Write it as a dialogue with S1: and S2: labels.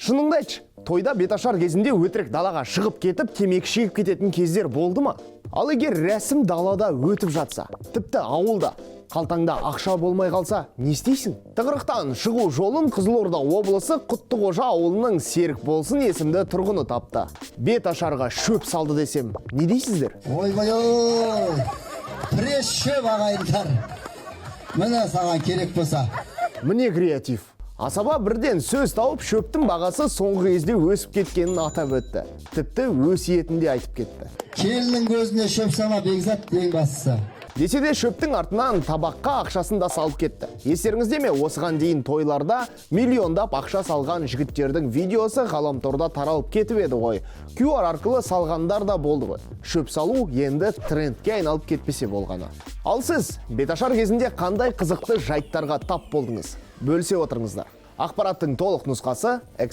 S1: Шыныңды айтшы, тойда беташар кезінде өтірік далаға шығып кетіп, темекі шегіп кететін кездер болды ма? Ал егер рәсім далада өтіп жатса, тіпті ауылда, қалтаңда ақша болмай қалса, не істейсің? Тығырықтан шығу жолын Қызылорда облысы Құттықожа ауылының Серік болсын есімді тұрғыны тапты. Беташарға шөп салды десем, не дейсіздер?
S2: Ой, пресс шөп ағайындар. Міне саған керек болса.
S1: Міне креатив. Асаба бірден сөз тауып шөптің бағасы соңғы кезде өсіп кеткенін атап өтті. Тіпті өсиетінде айтып кетті.
S2: Келінің көзіне шөп сала бекзат ең бастысы.
S1: Десе де шөптің артынан табаққа ақшасын да салып кетті. Естеріңізде ме, осыған дейін тойларда миллиондап ақша салған жігіттердің видеосы ғаламторда таралып кетіп еді ғой. QR арқылы салғандар да болды ғой. Шөп салу енді трендке айналып кетпесе болғаны. Ал сіз беташар кезінде қандай қызықты жайттарға тап болдыңыз? Бөлісе отырыңыздар. Ақпараттың толық нұсқасы